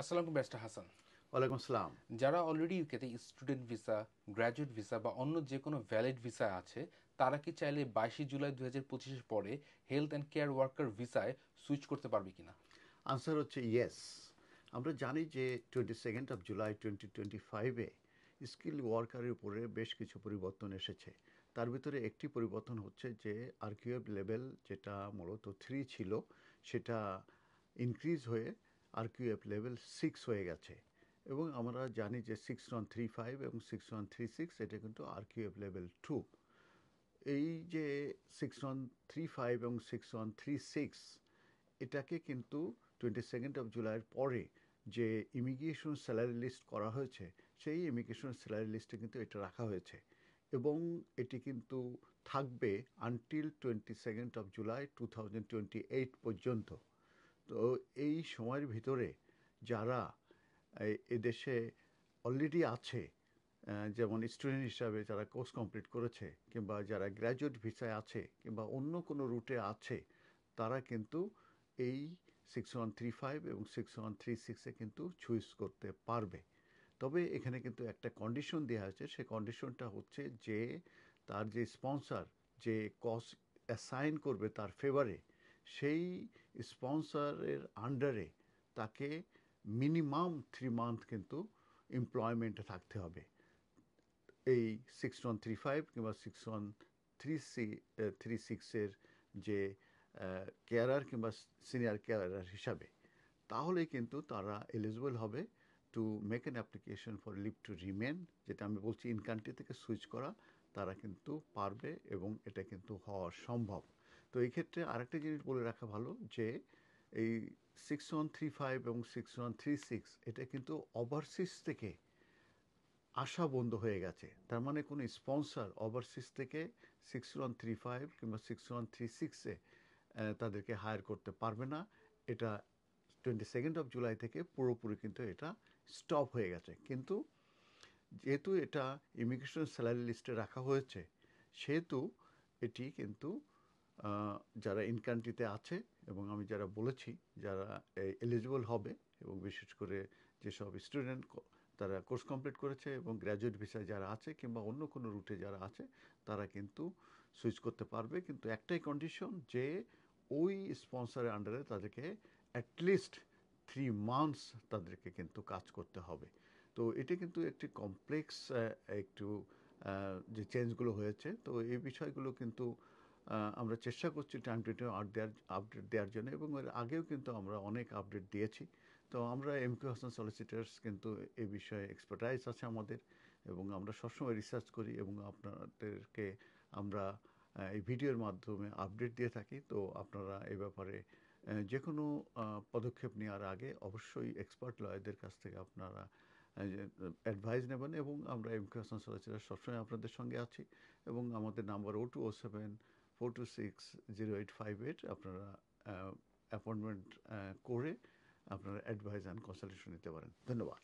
আসসালামু ব্যারিস্টার হাসান। ওয়ালাইকুম আসসালাম। যারা অলরেডি ইউকেতে স্টুডেন্ট ভিসা, গ্র্যাজুয়েট ভিসা বা অন্য যে কোনো ভ্যালিড ভিসা আছে, তারা কি চাইলে 22 জুলাই 2025-এর পরে হেলথ অ্যান্ড কেয়ার ওয়ার্কার ভিসায় সুইচ করতে পারবে কিনা? আনসার হচ্ছে ইয়েস। আমরা জানি যে 22 জুলাই 2025-এ স্কিল ওয়ার্কারের উপরে বেশ কিছু পরিবর্তন এসেছে। তার ভিতরে একটি পরিবর্তন হচ্ছে যে আরকিউএফ লেভেল যেটা মূলত 3 ছিল সেটা ইনক্রিজ হয়ে আরকিউএফ লেভেল 6 হয়ে গেছে। এবং আমরা জানি যে 6135 এবং 6136 এটা কিন্তু আরকিউএফ লেভেল 2। এই যে 6135 এবং 6136 এটাকে কিন্তু 22 জুলাইয়ের পরে যে ইমিগ্রেশন স্যালারি লিস্ট করা হয়েছে সেই ইমিগ্রেশন স্যালারি লিস্টে কিন্তু এটা রাখা হয়েছে এবং এটি কিন্তু থাকবে আনটিল 22 জুলাই 2028 পর্যন্ত। তো এই সময়ের ভিতরে যারা এদেশে অলরেডি আছে, যেমন স্টুডেন্ট হিসাবে যারা কোর্স কমপ্লিট করেছে কিংবা যারা গ্র্যাজুয়েট ভিসায় আছে কিংবা অন্য কোনো রুটে আছে, তারা কিন্তু এই 6135 এবং 6136-এ কিন্তু চুজ করতে পারবে। তবে এখানে কিন্তু একটা কন্ডিশন দেওয়া হয়েছে, সেই কন্ডিশনটা হচ্ছে যে তার যে স্পন্সর যে কস্ট অ্যাসাইন করবে তার ফেভারে, সেই স্পন্সরের আন্ডারে তাকে মিনিমাম 3 মান্থ কিন্তু এমপ্লয়মেন্টে থাকতে হবে এই 6135 কিংবা 6136-এর যে কেয়ারার কিংবা সিনিয়র কেয়ারার হিসাবে। তাহলে কিন্তু তারা এলিজিবল হবে to make an application for leave to remain, যেটা আমি বলছি ইন কান্ট্রি থেকে সুইচ করা। তারা কিন্তু পারবে এবং এটা কিন্তু হওয়া সম্ভব। তো এই ক্ষেত্রে আরেকটা জিনিস বলে রাখা ভালো যে এই 6135 এবং 6136 এটা কিন্তু ওভারসিজ থেকে আসা বন্ধ হয়ে গেছে। তার মানে কোনো স্পন্সর ওভারসিজ থেকে 6135 কিংবা 6136-এ তাদেরকে হায়ার করতে পারবে না। এটা 22 জুলাই থেকে পুরোপুরি কিন্তু এটা স্টপ হয়ে গেছে। কিন্তু যেহেতু এটা ইমিগ্রেশন স্যালারি লিস্টে রাখা হয়েছে, সেহেতু এটি কিন্তু যারা ইন কান্ট্রিতে আছে এবং আমি যারা বলেছি যারা এলিজিবল হবে, এবং বিশেষ করে যেসব স্টুডেন্ট তারা কোর্স কমপ্লিট করেছে এবং গ্র্যাজুয়েট ভিসায় যারা আছে কিংবা অন্য কোনো রুটে যারা আছে, তারা কিন্তু সুইচ করতে পারবে। কিন্তু একটাই কন্ডিশন যে ওই স্পন্সরের আন্ডারে তাদেরকে অ্যাটলিস্ট 3 মান্থস তাদেরকে কিন্তু কাজ করতে হবে। তো এটা কিন্তু একটি কমপ্লেক্স একটু যে চেঞ্জগুলো হয়েছে, তো এই বিষয়গুলো কিন্তু আমরা চেষ্টা করছি টাইম টু টাইম আপডেট দেওয়ার জন্য, এবং এর আগেও কিন্তু আমরা অনেক আপডেট দিয়েছি। তো আমরা এমকিউ হাসান সলিসিটার্স কিন্তু এই বিষয়ে এক্সপার্টাইজ আছে আমাদের, এবং আমরা সবসময় রিসার্চ করি এবং আপনাদেরকে আমরা এই ভিডিওর মাধ্যমে আপডেট দিয়ে থাকি। তো আপনারা এই ব্যাপারে যে কোনো পদক্ষেপ নেওয়ার আগে অবশ্যই এক্সপার্ট লয়ারদের কাছ থেকে আপনারা অ্যাডভাইস নেবেন, এবং আমরা এমকিউ হাসান সলিসিটার সবসময় আপনাদের সঙ্গে আছি। এবং আমাদের নাম্বার 0207-426-0858, আপনারা অ্যাপয়েন্টমেন্ট করে আপনারা অ্যাডভাইস অ্যান্ড কনসালটেশন নিতে পারেন। ধন্যবাদ।